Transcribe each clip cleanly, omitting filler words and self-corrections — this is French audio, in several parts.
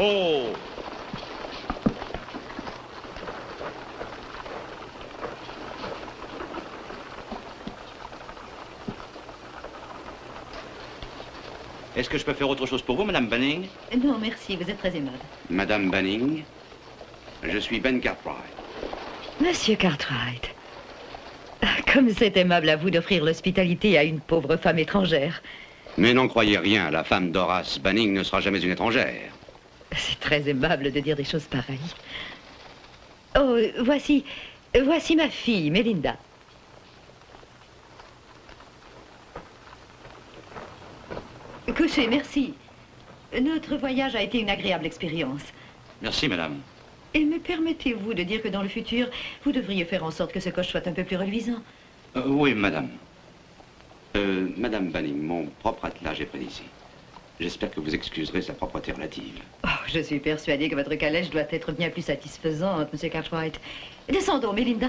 Oh! Est-ce que je peux faire autre chose pour vous, Madame Banning? Non, merci, vous êtes très aimable. Madame Banning, je suis Ben Cartwright. Monsieur Cartwright, comme c'est aimable à vous d'offrir l'hospitalité à une pauvre femme étrangère. Mais n'en croyez rien, la femme d'Horace Banning ne sera jamais une étrangère. C'est très aimable de dire des choses pareilles. Oh, voici ma fille, Melinda. Couchez, merci. Notre voyage a été une agréable expérience. Merci, madame. Et me permettez-vous de dire que dans le futur, vous devriez faire en sorte que ce coche soit un peu plus reluisant? Oui, madame. Madame Banning, mon propre attelage est près d'ici. J'espère que vous excuserez sa propreté relative. Oh, je suis persuadée que votre calèche doit être bien plus satisfaisante, Monsieur Cartwright. Descendons, Melinda.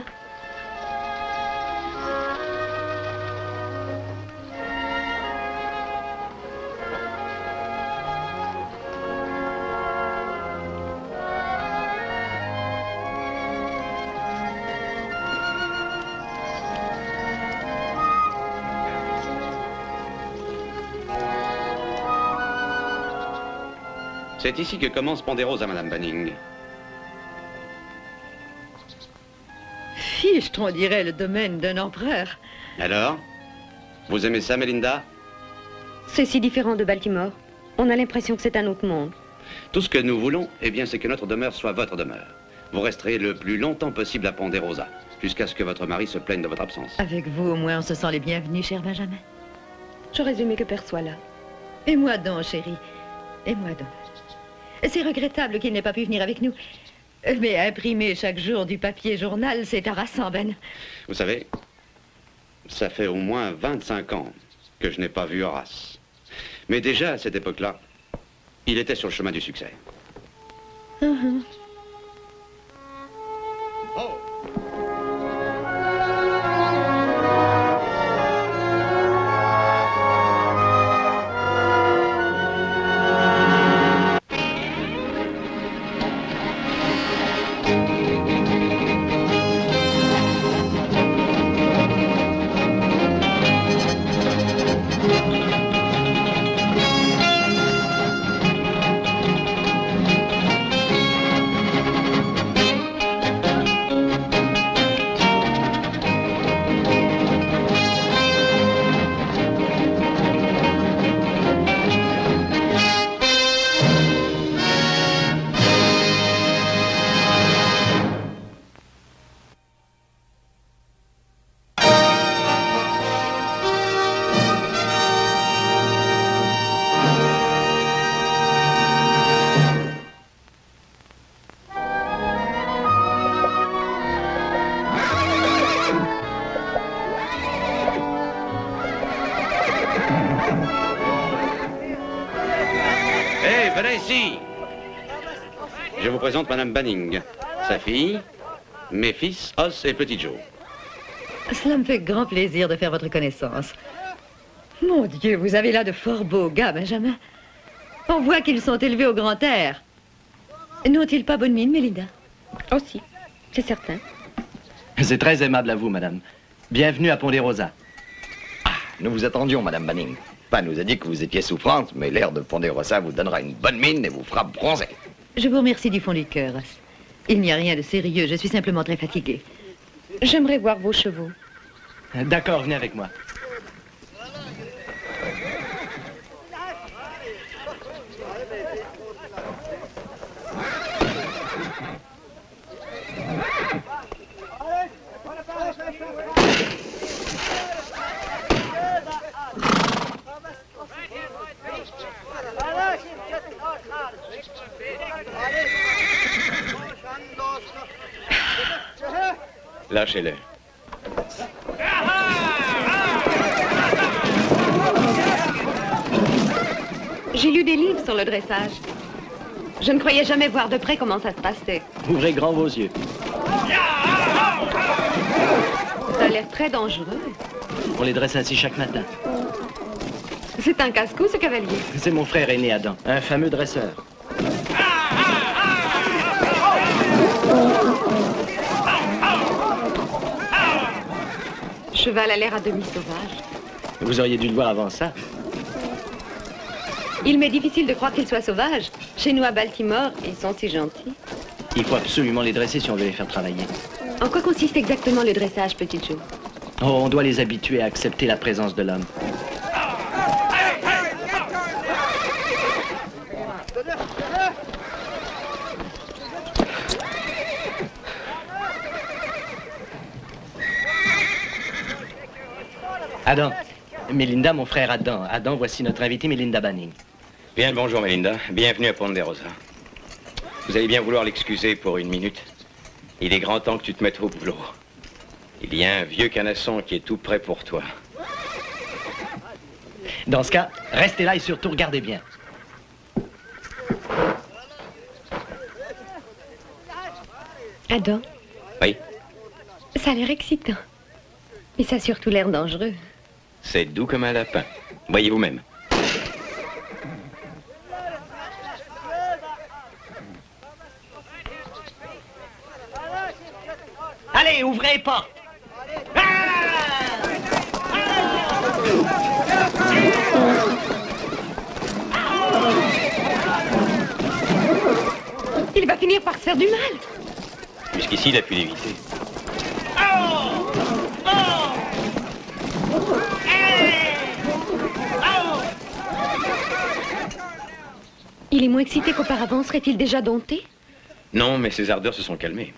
C'est ici que commence Ponderosa, Madame Banning. Fichtre, on dirait le domaine d'un empereur. Alors? Vous aimez ça, Melinda? C'est si différent de Baltimore. On a l'impression que c'est un autre monde. Tout ce que nous voulons, eh bien, c'est que notre demeure soit votre demeure. Vous resterez le plus longtemps possible à Ponderosa, jusqu'à ce que votre mari se plaigne de votre absence. Avec vous, au moins, on se sent les bienvenus, cher Benjamin. J'aurais aimé que Père soit là. Et moi donc, chérie. Et moi donc. C'est regrettable qu'il n'ait pas pu venir avec nous. Mais imprimer chaque jour du papier journal, c'est harassant, Ben. Vous savez, ça fait au moins 25 ans que je n'ai pas vu Horace. Mais déjà, à cette époque-là, il était sur le chemin du succès. Uh-huh. Oh! Je vous présente Madame Banning, sa fille, mes fils, Os et Petit Joe. Cela me fait grand plaisir de faire votre connaissance. Mon Dieu, vous avez là de fort beaux gars, Benjamin. On voit qu'ils sont élevés au grand air. N'ont-ils pas bonne mine, Melinda? Oh si, c'est certain. C'est très aimable à vous, madame. Bienvenue à Ponderosa. Ah, nous vous attendions, Madame Banning. Pas nous a dit que vous étiez souffrante, mais l'air de Ponderosa vous donnera une bonne mine et vous fera bronzer. Je vous remercie du fond du cœur. Il n'y a rien de sérieux, je suis simplement très fatiguée. J'aimerais voir vos chevaux. D'accord, venez avec moi. Lâchez-le. J'ai lu des livres sur le dressage. Je ne croyais jamais voir de près comment ça se passait. Ouvrez grand vos yeux. Ça a l'air très dangereux. On les dresse ainsi chaque matin. C'est un casse-cou, ce cavalier. C'est mon frère aîné Adam, un fameux dresseur. cheval a l'air à demi sauvage. Vous auriez dû le voir avant ça. Il m'est difficile de croire qu'il soit sauvage. Chez nous à Baltimore, ils sont si gentils. Il faut absolument les dresser si on veut les faire travailler. En quoi consiste exactement le dressage, Petit Joe? Oh, on doit les habituer à accepter la présence de l'homme. Adam, Melinda, mon frère Adam. Adam, voici notre invitée Melinda Banning. Bien le bonjour, Melinda. Bienvenue à Ponderosa. Vous allez bien vouloir l'excuser pour une minute. Il est grand temps que tu te mettes au boulot. Il y a un vieux canasson qui est tout prêt pour toi. Dans ce cas, restez là et surtout regardez bien. Adam? Oui, Ça a l'air excitant. Mais ça a surtout l'air dangereux. c'est doux comme un lapin. Voyez vous-même. Allez, ouvrez les portes. Il va finir par se faire du mal. Jusqu'ici, il a pu l'éviter. Il est moins excité qu'auparavant. Serait-il déjà dompté? Non, mais ses ardeurs se sont calmées.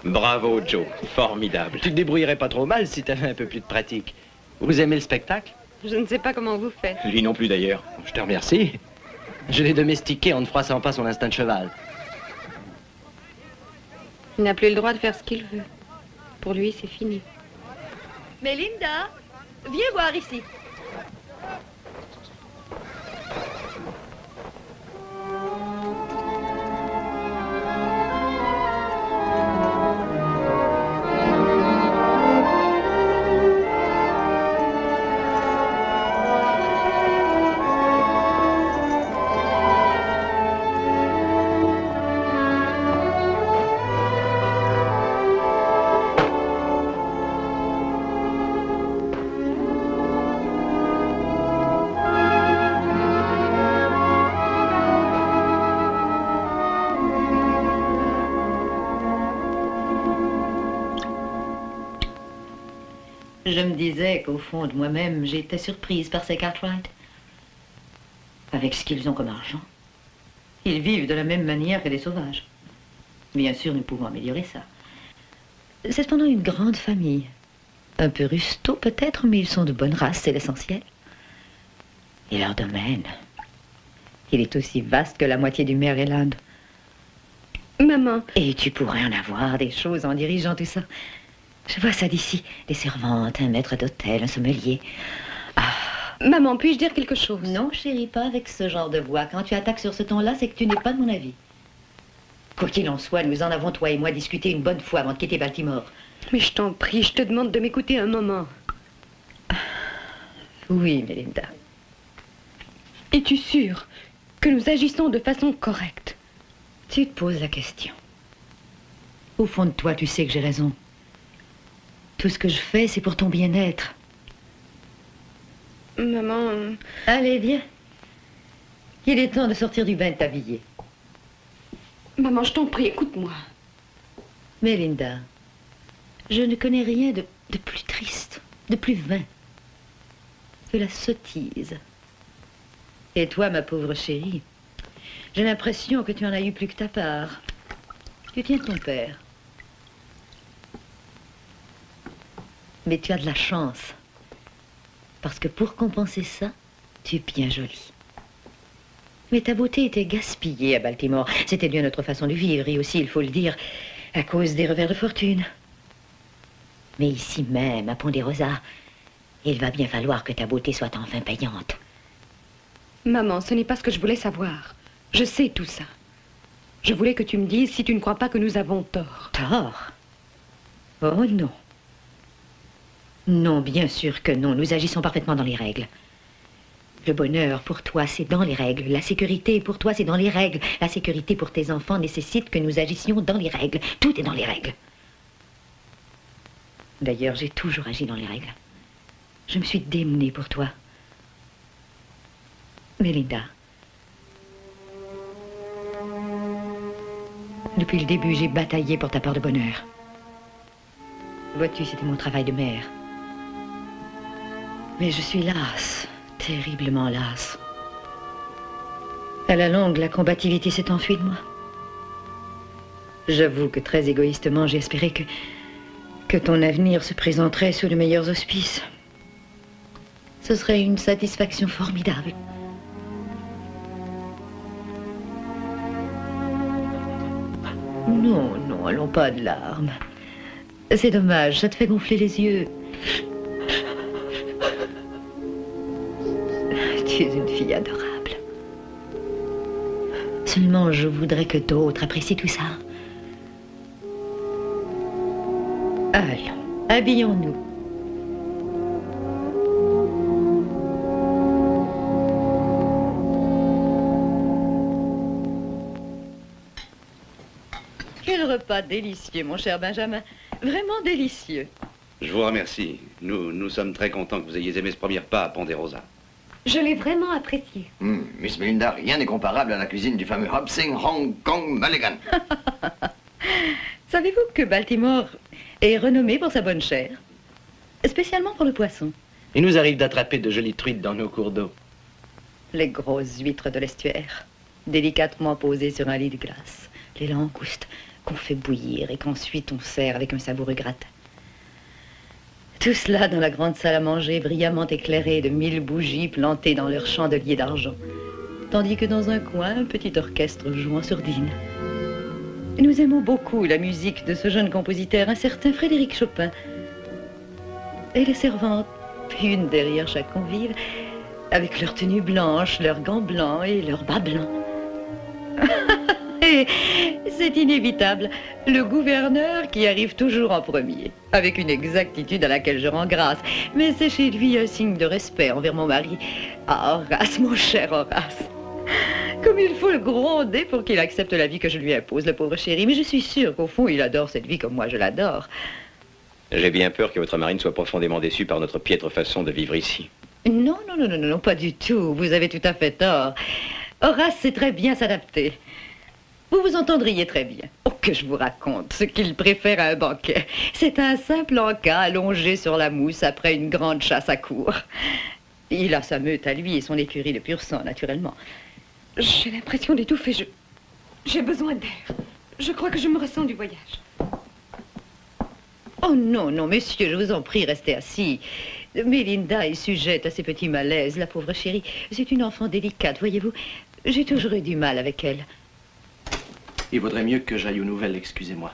Bravo, Joe. Formidable. Tu te débrouillerais pas trop mal si t'avais un peu plus de pratique. Vous aimez le spectacle? Je ne sais pas comment vous faites. Lui non plus, d'ailleurs. Je te remercie. Je l'ai domestiqué en ne froissant pas son instinct de cheval. Il n'a plus le droit de faire ce qu'il veut. Pour lui, c'est fini. Melinda, viens voir ici. Je me disais qu'au fond de moi-même, j'étais surprise par ces Cartwright. Avec ce qu'ils ont comme argent. Ils vivent de la même manière que des sauvages. Bien sûr, nous pouvons améliorer ça. C'est cependant une grande famille. Un peu rusto peut-être, mais ils sont de bonne race, c'est l'essentiel. Et leur domaine, il est aussi vaste que la moitié du Maryland. Maman, Et tu pourrais en avoir des choses en dirigeant tout ça. Je vois ça d'ici. Des servantes, un maître d'hôtel, un sommelier. maman, puis-je dire quelque chose? Non, chérie, pas avec ce genre de voix. Quand tu attaques sur ce ton-là, c'est que tu n'es pas de mon avis. Quoi qu'il en soit, nous en avons, toi et moi, discuté une bonne fois avant de quitter Baltimore. Mais je t'en prie, je te demande de m'écouter un moment. Oui, Melinda. Es-tu sûre que nous agissons de façon correcte? Tu te poses la question. Au fond de toi, tu sais que j'ai raison. Tout ce que je fais, c'est pour ton bien-être. Maman... Allez, viens. Il est temps de sortir du bain et de t'habiller. Maman, je t'en prie, écoute-moi. Melinda, je ne connais rien de plus triste, de plus vain que la sottise. Et toi, ma pauvre chérie, j'ai l'impression que tu en as eu plus que ta part. Tu tiens de ton père. Mais tu as de la chance. Parce que pour compenser ça, tu es bien jolie. Mais ta beauté était gaspillée à Baltimore. C'était bien notre façon de vivre, et aussi, il faut le dire, à cause des revers de fortune. Mais ici même, à Ponderosa, il va bien falloir que ta beauté soit enfin payante. Maman, ce n'est pas ce que je voulais savoir. Je sais tout ça. Je voulais que tu me dises si tu ne crois pas que nous avons tort. Tort? Oh non. Non, bien sûr que non. Nous agissons parfaitement dans les règles. Le bonheur, pour toi, c'est dans les règles. La sécurité, pour toi, c'est dans les règles. La sécurité pour tes enfants nécessite que nous agissions dans les règles. Tout est dans les règles. D'ailleurs, j'ai toujours agi dans les règles. Je me suis démenée pour toi. Melinda. Depuis le début, j'ai bataillé pour ta part de bonheur. Vois-tu, c'était mon travail de mère. Mais je suis lasse, terriblement lasse. À la longue, la combativité s'est enfuie de moi. J'avoue que très égoïstement, j'ai espéré que ton avenir se présenterait sous de meilleurs auspices. Ce serait une satisfaction formidable. Non, non, allons pas de larmes. C'est dommage, ça te fait gonfler les yeux. Tu es une fille adorable. Seulement, je voudrais que d'autres apprécient tout ça. Allons, habillons-nous. Quel repas délicieux, mon cher Benjamin. Vraiment délicieux. Je vous remercie. Nous sommes très contents que vous ayez aimé ce premier repas à Ponderosa. Je l'ai vraiment apprécié. Miss Melinda, rien n'est comparable à la cuisine du fameux Hobsing Hong Kong Mulligan. Savez-vous que Baltimore est renommé pour sa bonne chair? Spécialement pour le poisson. Il nous arrive d'attraper de jolies truites dans nos cours d'eau. Les grosses huîtres de l'estuaire, délicatement posées sur un lit de glace. Les langoustes qu'on fait bouillir et qu'ensuite on sert avec un savoureux gratin. Tout cela dans la grande salle à manger brillamment éclairée de 1000 bougies plantées dans leurs chandeliers d'argent. Tandis que dans un coin, un petit orchestre joue en sourdine. Nous aimons beaucoup la musique de ce jeune compositeur, un certain Frédéric Chopin. Et les servantes, une derrière chaque convive, avec leurs tenues blanches, leurs gants blancs et leurs bas blancs. Et c'est inévitable, le gouverneur qui arrive toujours en premier, avec une exactitude à laquelle je rends grâce. Mais c'est chez lui un signe de respect envers mon mari. Ah, Horace, mon cher Horace. Comme il faut le gronder pour qu'il accepte la vie que je lui impose, le pauvre chéri. Mais je suis sûre qu'au fond, il adore cette vie comme moi je l'adore. J'ai bien peur que votre mari ne soit profondément déçu par notre piètre façon de vivre ici. Non, non, non, non, non, pas du tout. Vous avez tout à fait tort. Horace sait très bien s'adapter. Vous vous entendriez très bien. Oh, que je vous raconte ce qu'il préfère à un banquet. C'est un simple encas allongé sur la mousse après une grande chasse à courre. Il a sa meute à lui et son écurie de pur sang, naturellement. J'ai l'impression d'étouffer. J'ai besoin d'air. Je crois que je me ressens du voyage. Oh non, non, monsieur, je vous en prie, restez assis. Melinda est sujette à ces petits malaises, la pauvre chérie. C'est une enfant délicate, voyez-vous. J'ai toujours eu du mal avec elle. Il vaudrait mieux que j'aille aux nouvelles, excusez-moi.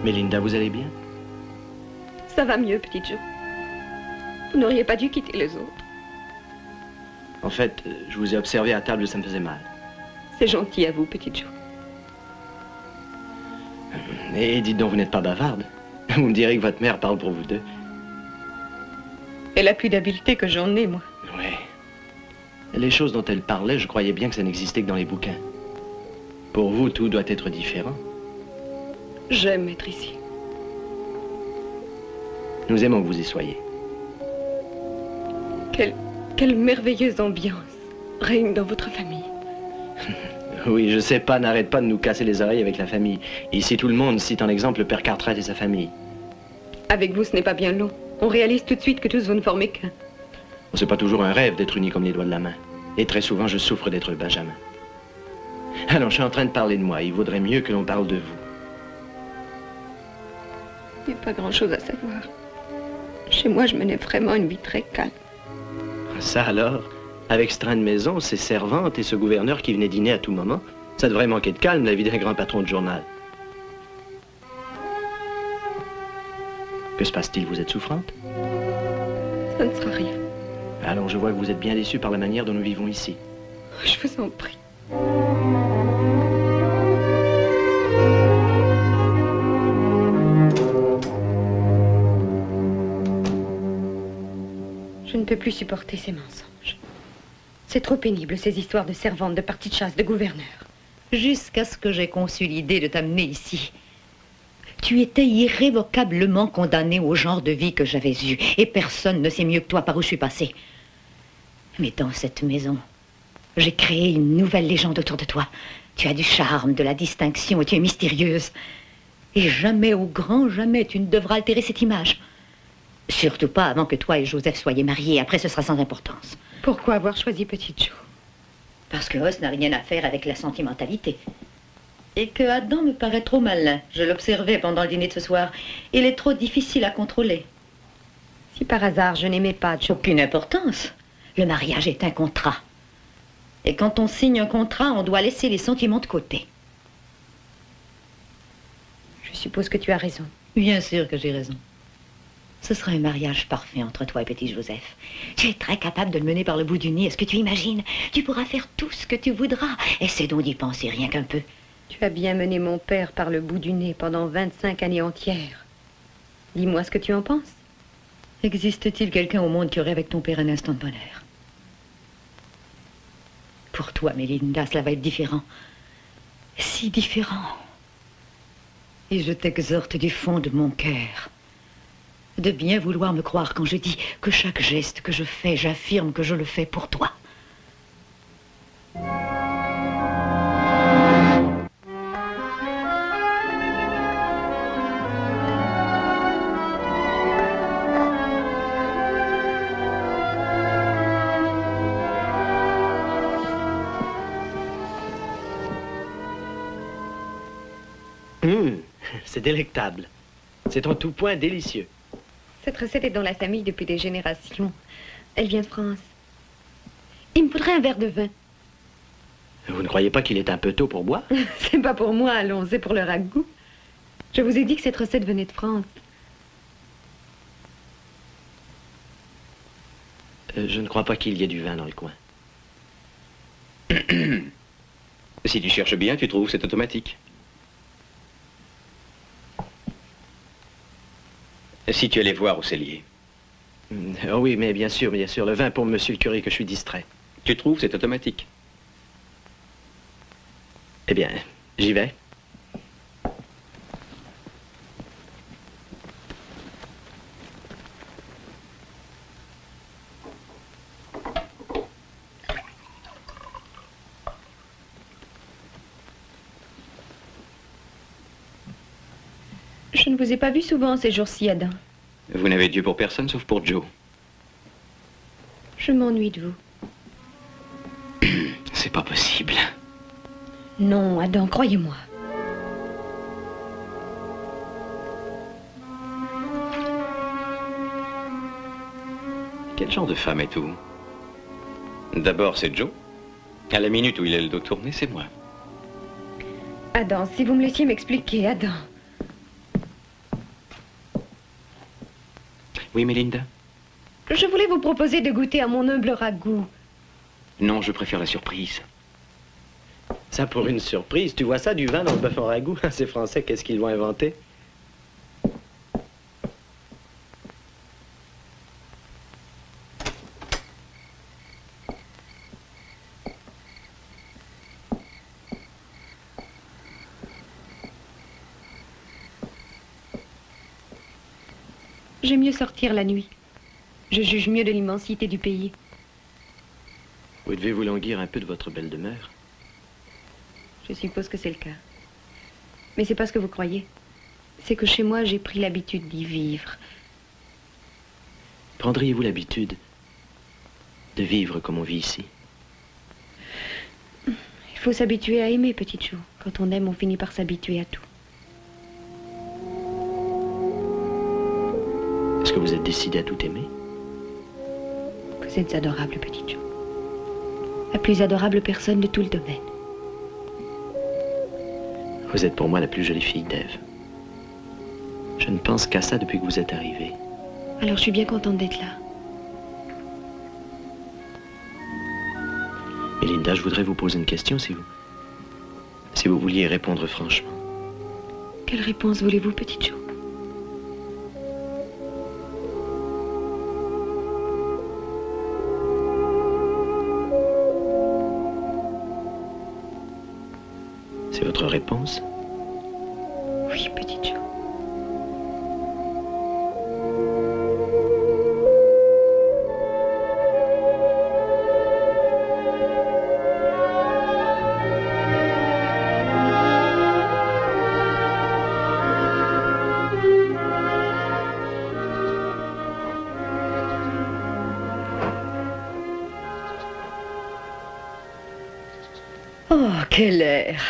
Melinda, vous allez bien? Ça va mieux, petit Joe. Vous n'auriez pas dû quitter les autres. En fait, je vous ai observé à table, ça me faisait mal. C'est gentil à vous, petit Joe. Et dites donc, vous n'êtes pas bavarde. Vous me direz que votre mère parle pour vous deux. Elle a plus d'habileté que j'en ai, moi. Oui. Les choses dont elle parlait, je croyais bien que ça n'existait que dans les bouquins. Pour vous, tout doit être différent. J'aime être ici. Nous aimons que vous y soyez. Quelle merveilleuse ambiance règne dans votre famille. Oui, je sais pas, n'arrête pas de nous casser les oreilles avec la famille. Ici, tout le monde cite en exemple le père Cartwright et sa famille. Avec vous, ce n'est pas bien long. On réalise tout de suite que tous vous ne formez qu'un. C'est pas toujours un rêve d'être unis comme les doigts de la main. Et très souvent, je souffre d'être le Benjamin. Alors, je suis en train de parler de moi. Il vaudrait mieux que l'on parle de vous. Il n'y a pas grand-chose à savoir. Chez moi, je menais vraiment une vie très calme. Ça alors? Avec ce train de maison, ces servantes et ce gouverneur qui venait dîner à tout moment, ça devrait manquer de calme, la vie d'un grand patron de journal. Que se passe-t-il? Vous êtes souffrante? Ça ne sera rien. Allons, je vois que vous êtes bien déçue par la manière dont nous vivons ici. Je vous en prie. Je ne peux plus supporter ces mensonges. C'est trop pénible, ces histoires de servantes, de parties de chasse, de gouverneurs. Jusqu'à ce que j'ai conçu l'idée de t'amener ici. Tu étais irrévocablement condamné au genre de vie que j'avais eu. Et personne ne sait mieux que toi par où je suis passée. Mais dans cette maison, j'ai créé une nouvelle légende autour de toi. Tu as du charme, de la distinction et tu es mystérieuse. Et jamais, au grand jamais, tu ne devras altérer cette image. Surtout pas avant que toi et Joseph soyez mariés. Après, ce sera sans importance. Pourquoi avoir choisi Petite Jo? Parce que Ross n'a rien à faire avec la sentimentalité. Et que Adam me paraît trop malin. Je l'observais pendant le dîner de ce soir. Il est trop difficile à contrôler. Si par hasard je n'aimais pas Joe. Aucune importance. Le mariage est un contrat. Et quand on signe un contrat, on doit laisser les sentiments de côté. Je suppose que tu as raison. Bien sûr que j'ai raison. Ce sera un mariage parfait entre toi et petit Joseph. Tu es très capable de le mener par le bout du nez. Est-ce que tu imagines? Tu pourras faire tout ce que tu voudras. Essaie donc d'y penser rien qu'un peu. Tu as bien mené mon père par le bout du nez pendant 25 années entières. Dis-moi ce que tu en penses. Existe-t-il quelqu'un au monde qui aurait avec ton père un instant de bonheur? Pour toi, Mélinda, cela va être différent. Si différent. Et je t'exhorte du fond de mon cœur de bien vouloir me croire quand je dis que chaque geste que je fais, j'affirme que je le fais pour toi. C'est délectable. C'est en tout point délicieux. Cette recette est dans la famille depuis des générations. Elle vient de France. Il me faudrait un verre de vin. Vous ne croyez pas qu'il est un peu tôt pour boire? C'est pas pour moi, allons, c'est pour le ragoût. Je vous ai dit que cette recette venait de France. Je ne crois pas qu'il y ait du vin dans le coin. Si tu cherches bien, tu trouves, c'est automatique. Si tu allais voir au cellier. Oh oui, mais bien sûr, le vin pour monsieur le curé que je suis distrait. Tu trouves, c'est automatique. Eh bien, j'y vais. Je ne vous ai pas vu souvent ces jours-ci, Adam. Vous n'avez Dieu pour personne sauf pour Joe. Je m'ennuie de vous. C'est pas possible. Non, Adam, croyez-moi. Quel genre de femme êtes-vous? D'abord, c'est Joe. À la minute où il a le dos tourné, c'est moi. Adam, si vous me laissiez m'expliquer, Adam. Oui, Mélinda? Je voulais vous proposer de goûter à mon humble ragoût. Non, je préfère la surprise. Ça pour une surprise. Tu vois ça, du vin dans le bœuf en ragoût? Ces Français, qu'est-ce qu'ils vont inventer? J'aime mieux sortir la nuit. Je juge mieux de l'immensité du pays. Vous devez vous languir un peu de votre belle demeure. Je suppose que c'est le cas. Mais c'est pas ce que vous croyez. C'est que chez moi, j'ai pris l'habitude d'y vivre. Prendriez-vous l'habitude de vivre comme on vit ici? Il faut s'habituer à aimer, petite Jo. Quand on aime, on finit par s'habituer à tout. Est-ce que vous êtes décidé à tout aimer? Vous êtes adorable, petite Jo. La plus adorable personne de tout le domaine. Vous êtes pour moi la plus jolie fille d'Ève. Je ne pense qu'à ça depuis que vous êtes arrivé. Alors je suis bien contente d'être là. Melinda, je voudrais vous poser une question si vous vouliez y répondre franchement. Quelle réponse voulez-vous, petite Jo? C'est votre réponse? Oui, petite Jo. Oh, quel air!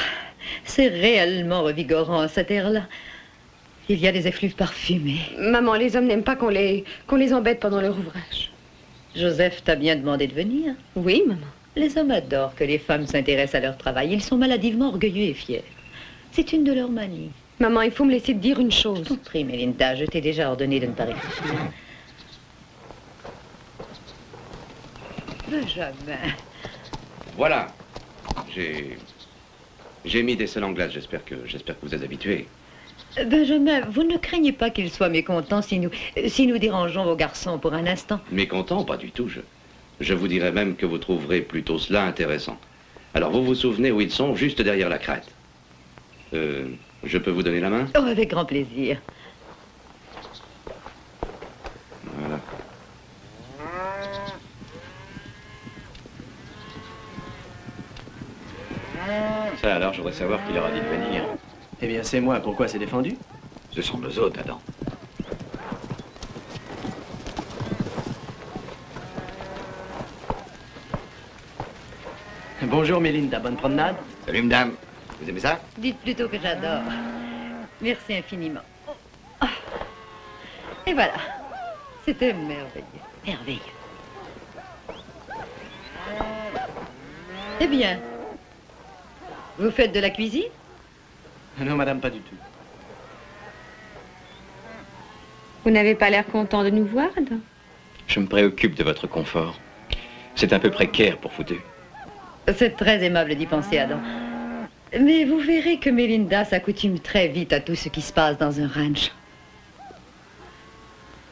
C'est réellement revigorant, cet air-là. Il y a des effluves parfumés. Maman, les hommes n'aiment pas qu'on les embête pendant leur ouvrage. Joseph t'a bien demandé de venir. Oui, maman. Les hommes adorent que les femmes s'intéressent à leur travail. Ils sont maladivement orgueilleux et fiers. C'est une de leurs manies. Maman, il faut me laisser te dire une chose. Je t'en prie, Melinda, je t'ai déjà ordonné de ne pas réfléchir. Benjamin. Voilà. J'ai mis des selles en glace, j'espère que vous êtes habitués. Benjamin, vous ne craignez pas qu'il soit mécontent si nous dérangeons vos garçons pour un instant? Mécontent, pas du tout. Je vous dirais même que vous trouverez plutôt cela intéressant. Alors, vous vous souvenez où ils sont, juste derrière la crête. Je peux vous donner la main? Oh, avec grand plaisir. Voilà. Ça, alors, je voudrais savoir qui leur a dit de venir. Eh bien, c'est moi. Pourquoi c'est défendu? Ce sont nos hôtes, Adam. Bonjour, Melinda. Bonne promenade. Salut, madame. Vous aimez ça? Dites plutôt que j'adore. Merci infiniment. Oh. Et voilà. C'était merveilleux. Merveilleux. Eh bien, vous faites de la cuisine? Non, madame, pas du tout. Vous n'avez pas l'air content de nous voir, Adam? Je me préoccupe de votre confort. C'est un peu précaire pour vous deux. C'est très aimable d'y penser, Adam. Mais vous verrez que Melinda s'accoutume très vite à tout ce qui se passe dans un ranch.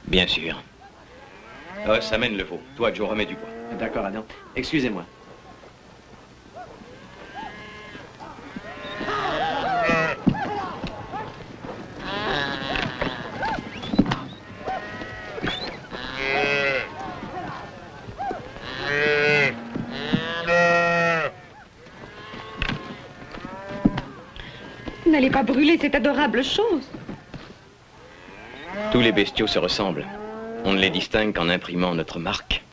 Bien sûr. Ça mène le veau. Toi, Joe, remets du bois. D'accord, Adam. Excusez-moi. N'allez pas brûler cette adorable chose. Tous les bestiaux se ressemblent. On ne les distingue qu'en imprimant notre marque.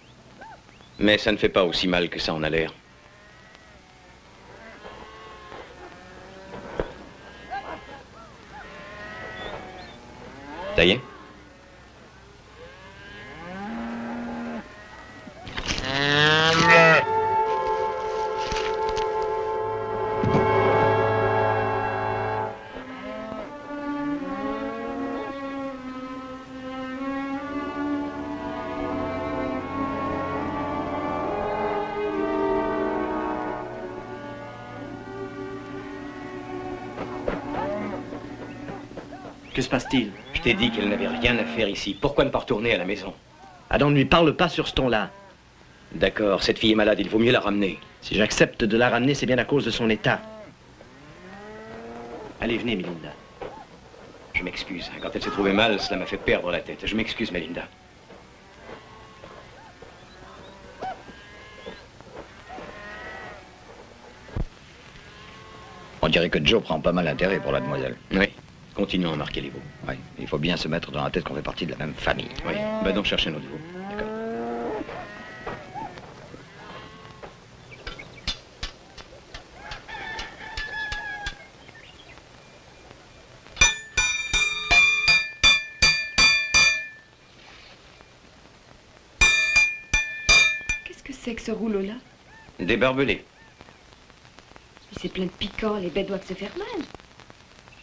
Mais ça ne fait pas aussi mal que ça en a l'air. Ça y est? Que se passe-t-il? Je t'ai dit qu'elle n'avait rien à faire ici. Pourquoi ne pas retourner à la maison? Adam, ne lui parle pas sur ce ton-là. D'accord, cette fille est malade, il vaut mieux la ramener. Si j'accepte de la ramener, c'est bien à cause de son état. Allez, venez, Melinda. Je m'excuse. Quand elle s'est trouvée mal, cela m'a fait perdre la tête. Je m'excuse, Melinda. On dirait que Joe prend pas mal d'intérêt pour la demoiselle. Oui. Continuons à marquer les veaux. Oui, il faut bien se mettre dans la tête qu'on fait partie de la même famille. Oui. Va donc chercher notre veau. D'accord. Qu'est-ce que c'est que ce rouleau-là? Des barbelés. C'est plein de piquants, les bêtes doivent se faire mal.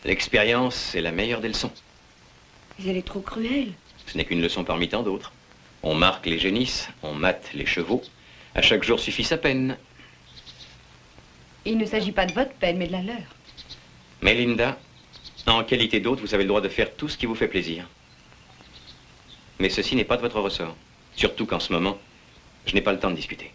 L'expérience, c'est la meilleure des leçons. Mais elle est trop cruelle. Ce n'est qu'une leçon parmi tant d'autres. On marque les génisses, on mate les chevaux. À chaque jour suffit sa peine. Il ne s'agit pas de votre peine, mais de la leur. Mais Linda, en qualité d'hôte, vous avez le droit de faire tout ce qui vous fait plaisir. Mais ceci n'est pas de votre ressort. Surtout qu'en ce moment, je n'ai pas le temps de discuter.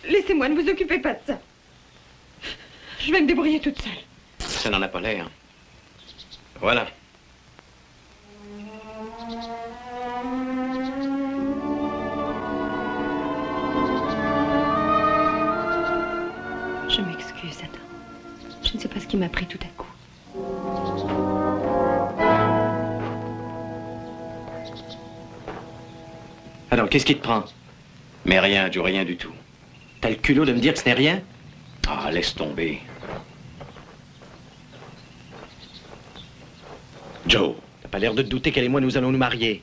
Laissez-moi, ne vous occupez pas de ça. Je vais me débrouiller toute seule. Ça n'en a pas l'air. Voilà. Je m'excuse, Adam. Je ne sais pas ce qui m'a pris tout à coup. Alors, qu'est-ce qui te prend? Mais rien, Joe, rien du tout. T'as le culot de me dire que ce n'est rien? Ah, laisse tomber. Joe, T'as pas l'air de te douter qu'elle et moi, nous allons nous marier.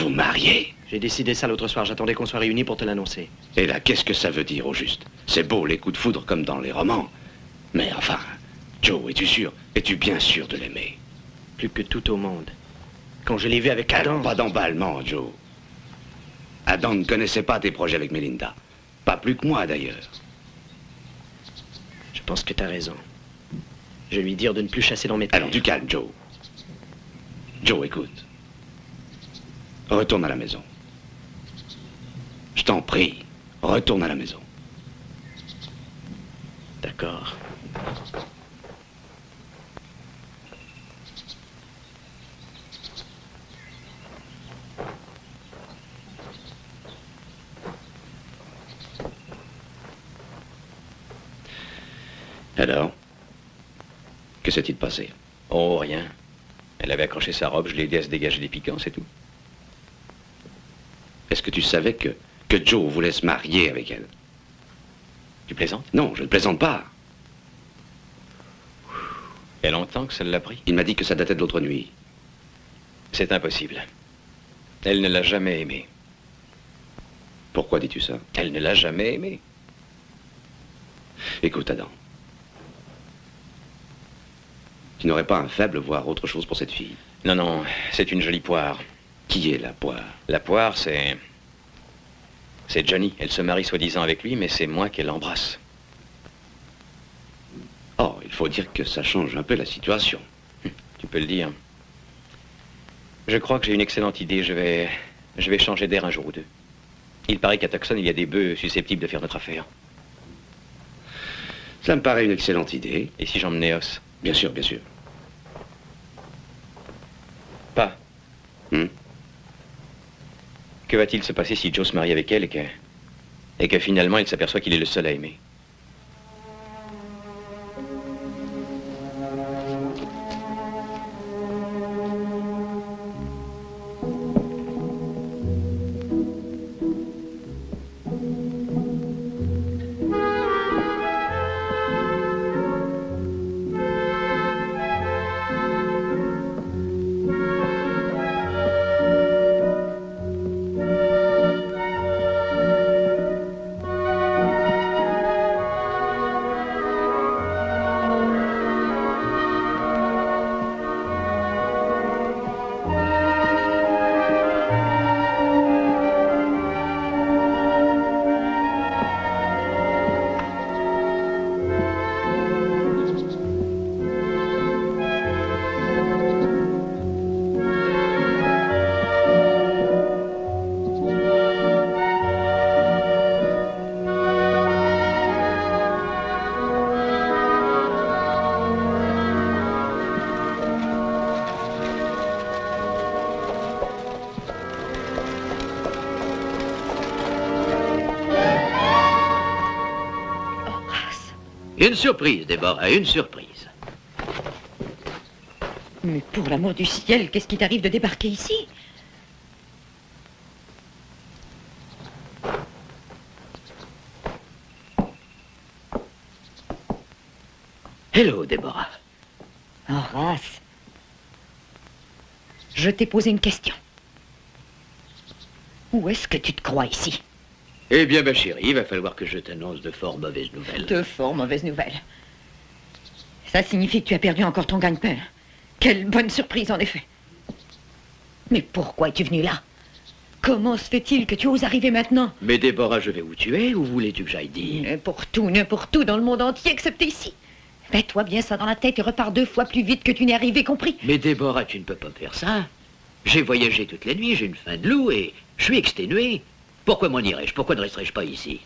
vous mariez? J'ai décidé ça l'autre soir. J'attendais qu'on soit réunis pour te l'annoncer. Et là, qu'est-ce que ça veut dire, au juste? C'est beau, les coups de foudre, comme dans les romans. Mais enfin, Joe, es-tu sûr? Es-tu bien sûr de l'aimer? Plus que tout au monde. Quand je l'ai vu avec Adam... Alors, pas d'emballement, Joe. Adam ne connaissait pas tes projets avec Melinda. Pas plus que moi, d'ailleurs. Je pense que t'as raison. Je vais lui dire de ne plus chasser dans mes terres. Alors, du calme, Joe. Joe, écoute. Retourne à la maison. Je t'en prie, retourne à la maison. D'accord. Alors, que s'est-il passé? Oh, rien. Elle avait accroché sa robe, je l'ai aidé à se dégager des piquants, c'est tout. Est-ce que tu savais que Joe voulait se marier avec elle? Tu plaisantes? Non, je ne plaisante pas. Il y a longtemps que ça l'a pris. Il m'a dit que ça datait de l'autre nuit. C'est impossible. Elle ne l'a jamais aimé. Pourquoi dis-tu ça? Elle ne l'a jamais aimé. Écoute, Adam. Tu n'aurais pas un faible, voire autre chose pour cette fille? Non, non, c'est une jolie poire. Qui est la poire? La poire, c'est Johnny. Elle se marie soi-disant avec lui, mais c'est moi qu'elle embrasse. Oh, il faut dire que ça change un peu la situation. Tu peux le dire. Je crois que j'ai une excellente idée. Je vais changer d'air un jour ou deux. Il paraît qu'à Tucson, il y a des bœufs susceptibles de faire notre affaire. Ça me paraît une excellente idée. Et si j'emmenais Os? Bien sûr, bien sûr. Pas. Que va-t-il se passer si Joe se marie avec elle et que finalement il s'aperçoit qu'il est le seul à aimer? Une surprise, Déborah, une surprise. Mais pour l'amour du ciel, qu'est-ce qui t'arrive de débarquer ici? Hello, Déborah. Horace, je t'ai posé une question. Où est-ce que tu te crois ici? Eh bien, ma chérie, il va falloir que je t'annonce de fort mauvaises nouvelles. De fort mauvaises nouvelles. Ça signifie que tu as perdu encore ton gagne-pain. Quelle bonne surprise, en effet. Mais pourquoi es-tu venu là? Comment se fait-il que tu oses arriver maintenant? Mais Déborah, je vais où tu es? Où voulais-tu que j'aille dire? N'importe où dans le monde entier, excepté ici. Mets-toi bien ça dans la tête et repars 2 fois plus vite que tu n'es arrivé, compris? Mais Déborah, tu ne peux pas me faire ça. J'ai voyagé toute la nuit, j'ai une faim de loup et je suis exténué. Pourquoi m'en irais-je? Pourquoi ne resterais-je pas ici?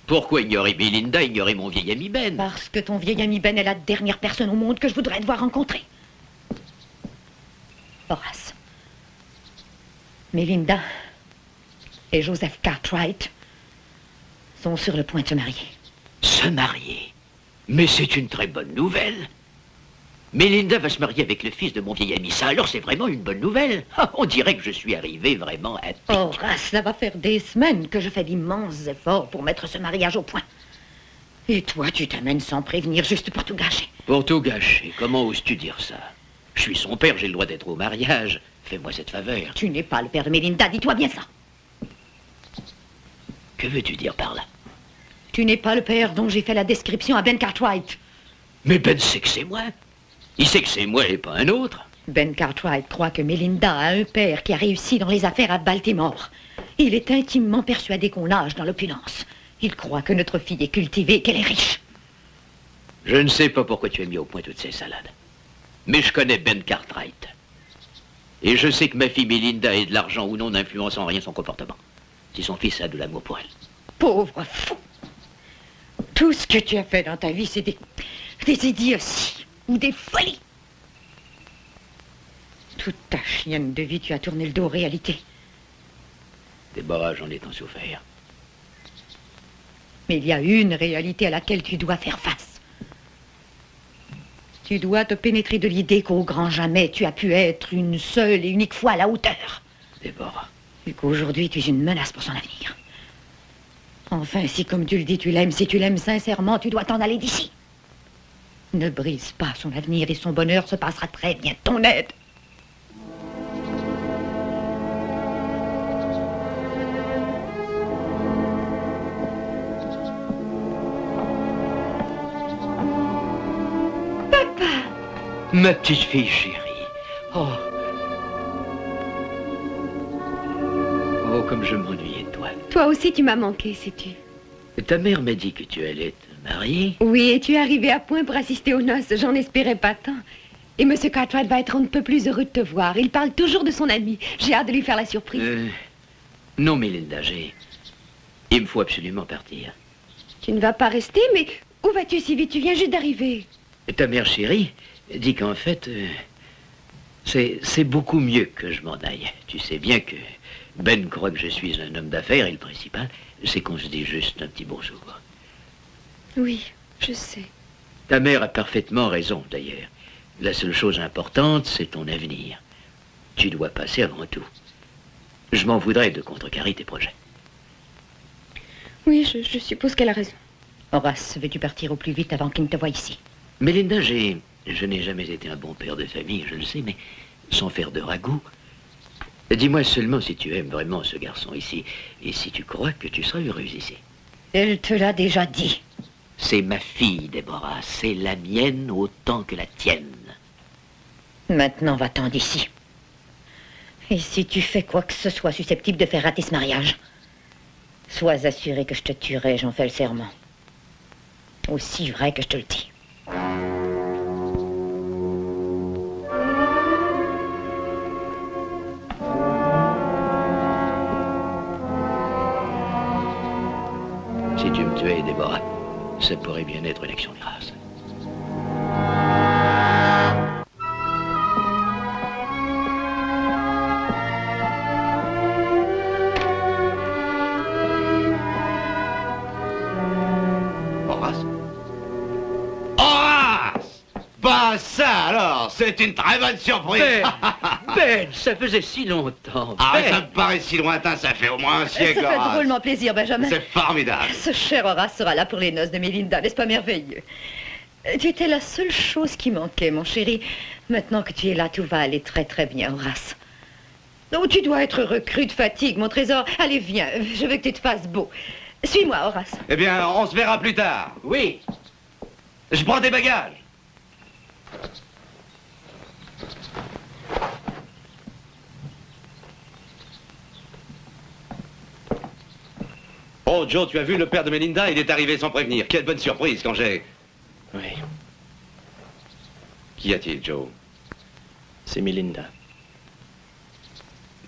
Pourquoi ignorer Melinda, ignorer mon vieil ami Ben? Parce que ton vieil ami Ben est la dernière personne au monde que je voudrais devoir rencontrer. Horace. Melinda et Joseph Cartwright sont sur le point de se marier. Se marier? Mais c'est une très bonne nouvelle. Melinda va se marier avec le fils de mon vieil ami. Ça, alors, c'est vraiment une bonne nouvelle. Ah, on dirait que je suis arrivé vraiment à pic. Horace, ça va faire des semaines que je fais d'immenses efforts pour mettre ce mariage au point. Et toi, tu t'amènes sans prévenir, juste pour tout gâcher. Pour tout gâcher, comment oses-tu dire ça? Je suis son père, j'ai le droit d'être au mariage. Fais-moi cette faveur. Tu n'es pas le père de Melinda, dis-toi bien ça. Que veux-tu dire par là? Tu n'es pas le père dont j'ai fait la description à Ben Cartwright. Mais Ben sait que c'est moi. Il sait que c'est moi et pas un autre. Ben Cartwright croit que Melinda a un père qui a réussi dans les affaires à Baltimore. Il est intimement persuadé qu'on nage dans l'opulence. Il croit que notre fille est cultivée, qu'elle est riche. Je ne sais pas pourquoi tu as mis au point toutes ces salades. Mais je connais Ben Cartwright. Et je sais que ma fille Melinda ait de l'argent ou non n'influence en rien son comportement. Si son fils a de l'amour pour elle. Pauvre fou! Tout ce que tu as fait dans ta vie, c'est des idioties ou des folies. Toute ta chienne de vie, tu as tourné le dos aux réalités. Déborah, j'en ai tant souffert. Mais il y a une réalité à laquelle tu dois faire face. Tu dois te pénétrer de l'idée qu'au grand jamais, tu as pu être une seule et unique fois à la hauteur. Déborah. Et qu'aujourd'hui, tu es une menace pour son avenir. Enfin, si comme tu le dis, tu l'aimes, si tu l'aimes sincèrement, tu dois t'en aller d'ici. Ne brise pas son avenir et son bonheur se passera très bien de ton aide. Ma petite fille chérie. Oh. Oh, comme je m'ennuyais de toi. Toi aussi, tu m'as manqué, sais-tu. Ta mère m'a dit que tu allais te marier. Oui, et tu es arrivé à point pour assister aux noces. J'en espérais pas tant. Et M. Cartwright va être un peu plus heureux de te voir. Il parle toujours de son ami. J'ai hâte de lui faire la surprise. Non, Melinda, il me faut absolument partir. Tu ne vas pas rester, mais où vas-tu si vite? Tu viens juste d'arriver. Ta mère chérie dit qu'en fait, c'est beaucoup mieux que je m'en aille. Tu sais bien que Ben croit que je suis un homme d'affaires et le principal, c'est qu'on se dit juste un petit bonjour. Oui, je sais. Ta mère a parfaitement raison, d'ailleurs. La seule chose importante, c'est ton avenir. Tu dois passer avant tout. Je m'en voudrais de contrecarrer tes projets. Oui, je suppose qu'elle a raison. Horace, veux-tu partir au plus vite avant qu'il ne te voie ici? Melinda, je n'ai jamais été un bon père de famille, je le sais, mais sans faire de ragoût. Dis-moi seulement si tu aimes vraiment ce garçon ici, et si tu crois que tu seras heureuse ici. Elle te l'a déjà dit. C'est ma fille, Déborah. C'est la mienne autant que la tienne. Maintenant, va-t'en d'ici. Et si tu fais quoi que ce soit susceptible de faire rater ce mariage, sois assuré que je te tuerai, j'en fais le serment. Aussi vrai que je te le dis. Si tu me tuais, Déborah, ça pourrait bien être une action de grâce. Horace? Horace! Bah ça alors, c'est une très bonne surprise. Ben, ça faisait si longtemps. Ah, Ben. ça me paraît si lointain, ça fait au moins un Ça siècle. fait Horace. drôlement plaisir, Benjamin. C'est formidable. Ce cher Horace sera là pour les noces de Melinda, n'est-ce pas merveilleux? Tu étais la seule chose qui manquait, mon chéri. Maintenant que tu es là, tout va aller très très bien, Horace. Non, tu dois être recrue de fatigue, mon trésor. Allez, viens, je veux que tu te fasses beau. Suis-moi, Horace. Eh bien, on se verra plus tard. Oui. Je prends tes bagages. Oh, Joe, tu as vu le père de Melinda? Il est arrivé sans prévenir. Quelle bonne surprise quand j'ai... Oui, Qu'y a-t-il, Joe? c'est Melinda.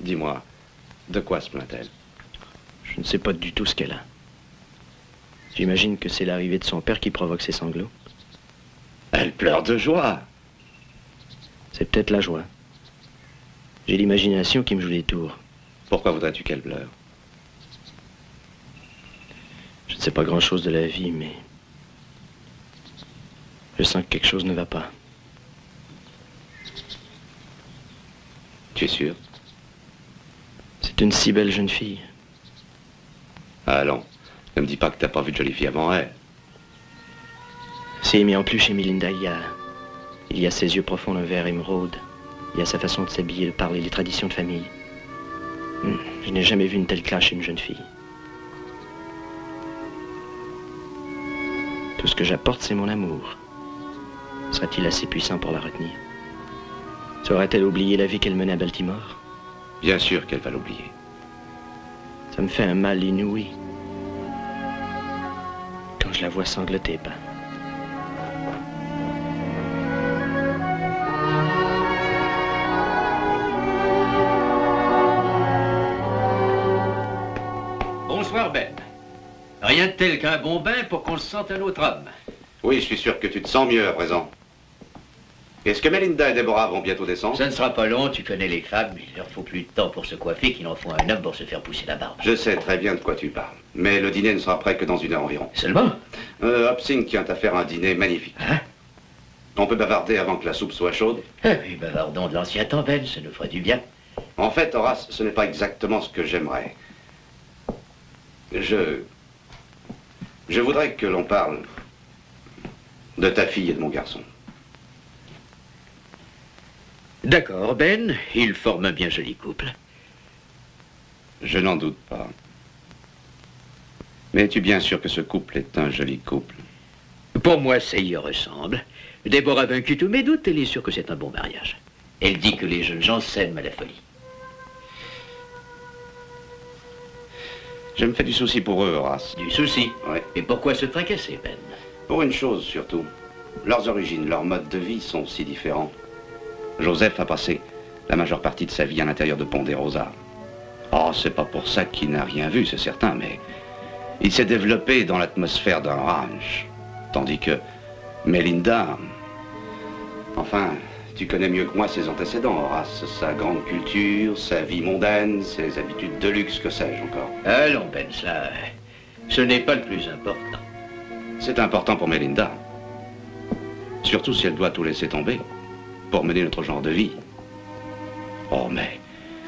Dis-moi, de quoi se plaint-elle? Je ne sais pas du tout ce qu'elle a. J'imagine que c'est l'arrivée de son père qui provoque ses sanglots. Elle pleure de joie. C'est peut-être la joie. J'ai l'imagination qui me joue des tours. Pourquoi voudrais-tu qu'elle pleure? Je ne sais pas grand-chose de la vie, mais... je sens que quelque chose ne va pas. Tu es sûr? C'est une si belle jeune fille. Allons, ne me dis pas que t'as pas vu de jolie fille avant elle. Si, mais en plus, chez Melinda, il y a ses yeux profonds d'un vert émeraude. Il y a sa façon de s'habiller, de parler, les traditions de famille. Je n'ai jamais vu une telle classe chez une jeune fille. Tout ce que j'apporte, c'est mon amour. Sera-t-il assez puissant pour la retenir? Saura-t-elle oublier la vie qu'elle menait à Baltimore? Bien sûr qu'elle va l'oublier. Ça me fait un mal inouï. Quand je la vois sangloter, pas. Bonsoir, Ben. Rien de tel qu'un bon bain pour qu'on se sente un autre homme. Oui, je suis sûr que tu te sens mieux à présent. Est-ce que Melinda et Deborah vont bientôt descendre? Ça ne sera pas long, tu connais les femmes. Il leur faut plus de temps pour se coiffer qu'il en faut à un homme pour se faire pousser la barbe. Je sais très bien de quoi tu parles. Mais le dîner ne sera prêt que dans 1 heure environ. Seulement? Hopsing tient à faire un dîner magnifique. Hein? On peut bavarder avant que la soupe soit chaude? Oui, bavardons de l'ancien temps, Ben, ça nous ferait du bien. En fait, Horace, ce n'est pas exactement ce que j'aimerais. Je voudrais que l'on parle de ta fille et de mon garçon. D'accord, Ben, ils forment un bien joli couple. Je n'en doute pas. Mais es-tu bien sûr que ce couple est un joli couple? Pour moi, ça y ressemble. Déborah a vaincu tous mes doutes, elle est sûre que c'est un bon mariage. Elle dit que les jeunes gens s'aiment à la folie. Je me fais du souci pour eux, Horace. Du souci. Ouais. Et pourquoi se tracasser, Ben? Pour une chose, surtout. Leurs origines, leurs modes de vie sont si différents. Joseph a passé la majeure partie de sa vie à l'intérieur de Ponderosa. Oh, c'est pas pour ça qu'il n'a rien vu, c'est certain, mais... il s'est développé dans l'atmosphère d'un ranch. Tandis que Melinda... Enfin, tu connais mieux que moi ses antécédents, Horace. Sa grande culture, sa vie mondaine, ses habitudes de luxe, que sais-je encore. Allons, Ben, ça... ce n'est pas le plus important. C'est important pour Melinda. Surtout si elle doit tout laisser tomber pour mener notre genre de vie. Oh, mais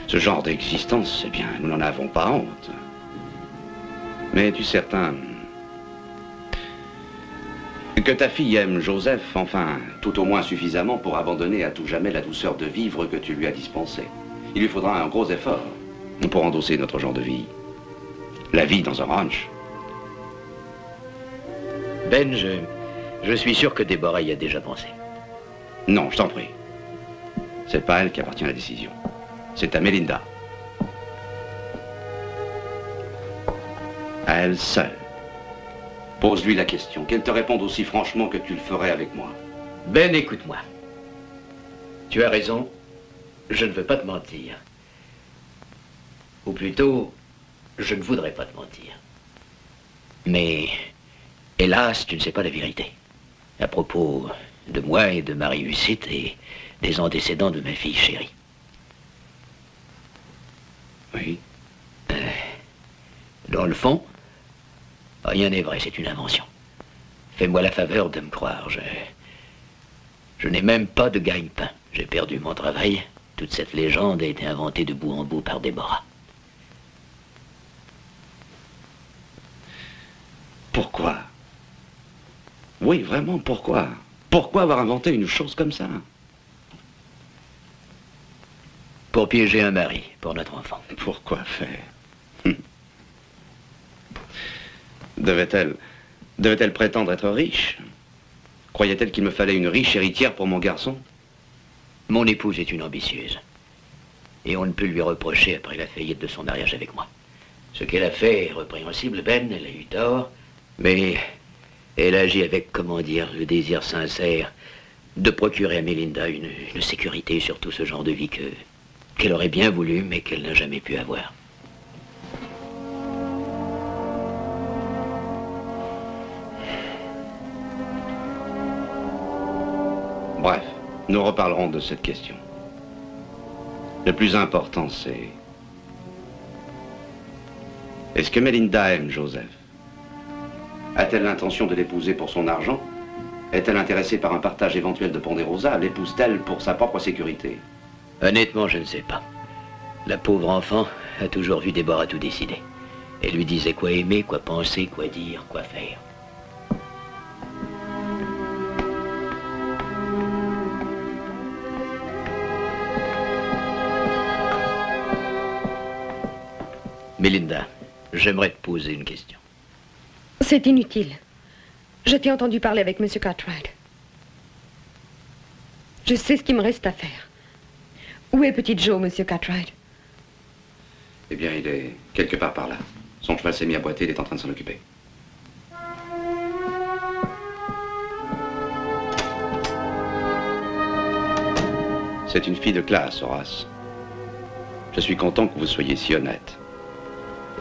ce genre d'existence, eh bien, nous n'en avons pas honte. Mais es-tu certain que ta fille aime Joseph, enfin, tout au moins suffisamment pour abandonner à tout jamais la douceur de vivre que tu lui as dispensée? Il lui faudra un gros effort pour endosser notre genre de vie. La vie dans un ranch. Ben, je suis sûr que Déborah y a déjà pensé. Non, je t'en prie. C'est pas à elle qui appartient la décision. C'est à Melinda. À elle seule. Pose-lui la question, qu'elle te réponde aussi franchement que tu le ferais avec moi. Ben, écoute-moi. Tu as raison, je ne veux pas te mentir. Ou plutôt, je ne voudrais pas te mentir. Mais, hélas, tu ne sais pas la vérité. À propos de moi et de Marie-Lucite et des antécédents de ma fille chérie. Oui. Dans le fond, rien n'est vrai, c'est une invention. Fais-moi la faveur de me croire, je n'ai même pas de gagne-pain. J'ai perdu mon travail. Toute cette légende a été inventée de bout en bout par Déborah. Pourquoi? Oui, vraiment, pourquoi? Pourquoi avoir inventé une chose comme ça? pour piéger un mari pour notre enfant. Pourquoi faire? Devait-elle prétendre être riche? Croyait-elle qu'il me fallait une riche héritière pour mon garçon? Mon épouse est une ambitieuse. Et on ne peut lui reprocher après la faillite de son mariage avec moi. Ce qu'elle a fait est répréhensible, Ben, elle a eu tort. Mais elle agit avec, comment dire, le désir sincère de procurer à Melinda une sécurité sur tout ce genre de vie qu'elle aurait bien voulu, mais qu'elle n'a jamais pu avoir. Bref, nous reparlerons de cette question. Le plus important, c'est... Est-ce que Melinda aime Joseph? A-t-elle l'intention de l'épouser pour son argent? Est-elle intéressée par un partage éventuel de Ponderosa? L'épouse-t-elle pour sa propre sécurité? Honnêtement, je ne sais pas. La pauvre enfant a toujours vu Déborah tout décider. Elle lui disait quoi aimer, quoi penser, quoi dire, quoi faire. Melinda, j'aimerais te poser une question. C'est inutile. Je t'ai entendu parler avec M. Cartwright. Je sais ce qu'il me reste à faire. Où est petit Joe, M. Cartwright? Eh bien, il est quelque part par là. Son cheval s'est mis à boiter, il est en train de s'en occuper. C'est une fille de classe, Horace. Je suis content que vous soyez si honnête.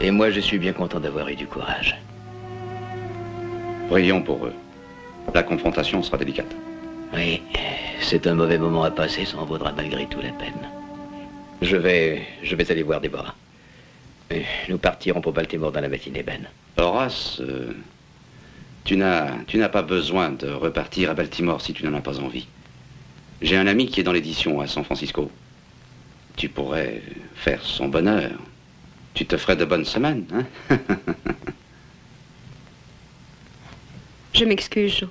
Et moi, je suis bien content d'avoir eu du courage. Prions pour eux. La confrontation sera délicate. Oui, c'est un mauvais moment à passer, ça en vaudra malgré tout la peine. Je vais aller voir Déborah. Nous partirons pour Baltimore dans la matinée, Ben. Horace, tu n'as pas besoin de repartir à Baltimore si tu n'en as pas envie. J'ai un ami qui est dans l'édition à San Francisco. Tu pourrais faire son bonheur. Tu te ferais de bonnes semaines, hein? Je m'excuse, Joe.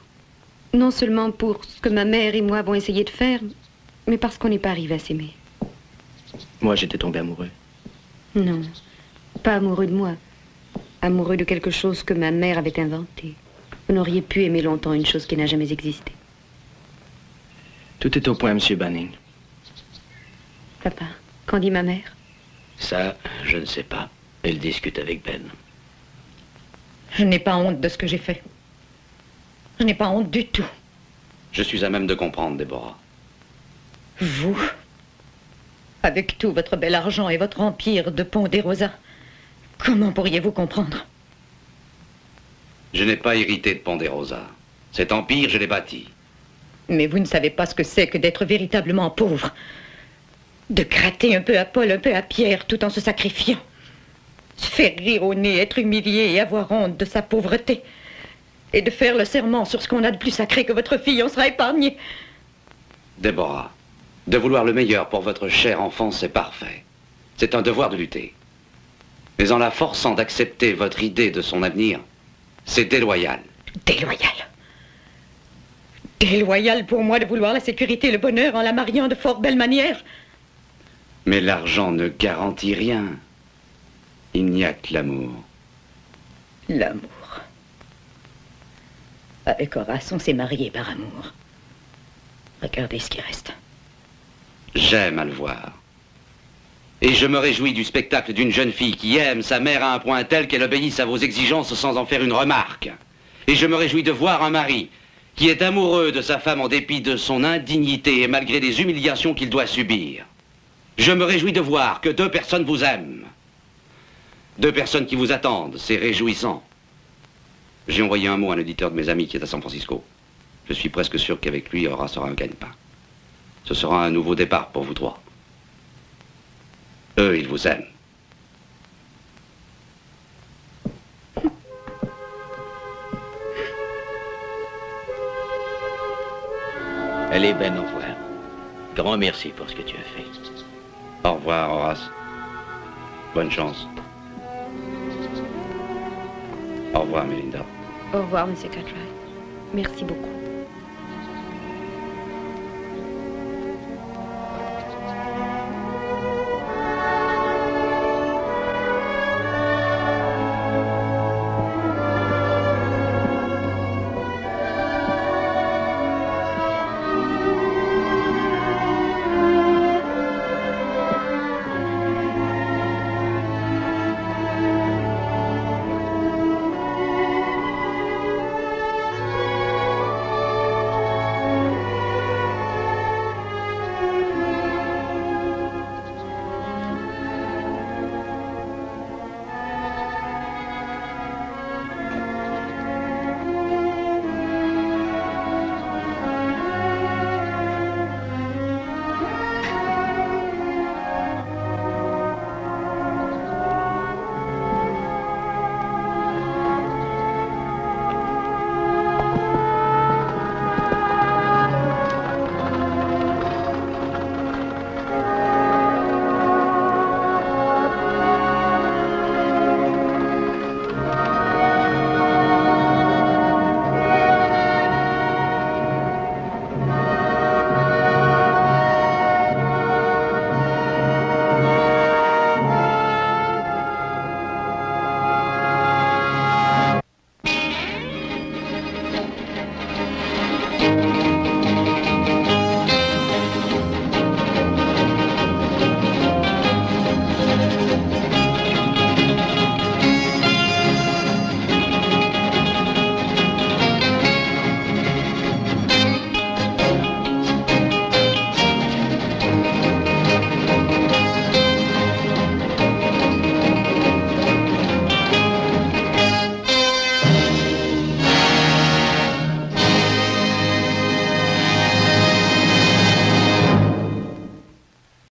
Non seulement pour ce que ma mère et moi avons essayé de faire, mais parce qu'on n'est pas arrivé à s'aimer. Moi, j'étais tombé amoureux. Non, pas amoureux de moi. Amoureux de quelque chose que ma mère avait inventé. Vous n'auriez pu aimer longtemps une chose qui n'a jamais existé. Tout est au point, Monsieur Banning. Papa, qu'en dit ma mère? Ça, je ne sais pas. Elle discute avec Ben. Je n'ai pas honte de ce que j'ai fait. Je n'ai pas honte du tout. Je suis à même de comprendre, Déborah. Vous, avec tout votre bel argent et votre empire de Ponderosa, comment pourriez-vous comprendre? Je n'ai pas hérité de Ponderosa. Cet empire, je l'ai bâti. Mais vous ne savez pas ce que c'est que d'être véritablement pauvre. De gratter un peu à Paul, un peu à Pierre, tout en se sacrifiant. Se faire rire au nez, être humilié et avoir honte de sa pauvreté. Et de faire le serment sur ce qu'on a de plus sacré que votre fille, on sera épargné. Déborah, de vouloir le meilleur pour votre chère enfant, c'est parfait. C'est un devoir de lutter. Mais en la forçant d'accepter votre idée de son avenir, c'est déloyal. Déloyal. Déloyal pour moi de vouloir la sécurité et le bonheur en la mariant de fort belle manière. Mais l'argent ne garantit rien. Il n'y a que l'amour. L'amour. Avec Horace, on s'est mariés par amour. Regardez ce qui reste. J'aime à le voir. Et je me réjouis du spectacle d'une jeune fille qui aime sa mère à un point tel qu'elle obéisse à vos exigences sans en faire une remarque. Et je me réjouis de voir un mari qui est amoureux de sa femme en dépit de son indignité et malgré les humiliations qu'il doit subir. Je me réjouis de voir que deux personnes vous aiment. Deux personnes qui vous attendent, c'est réjouissant. J'ai envoyé un mot à un auditeur de mes amis qui est à San Francisco. Je suis presque sûr qu'avec lui, Horace aura un gagne-pain. Ce sera un nouveau départ pour vous trois. Eux, ils vous aiment. Allez, Ben, au revoir. Grand merci pour ce que tu as fait. Au revoir, Horace. Bonne chance. Au revoir, Melinda. Au revoir, M. Cartwright. Merci beaucoup.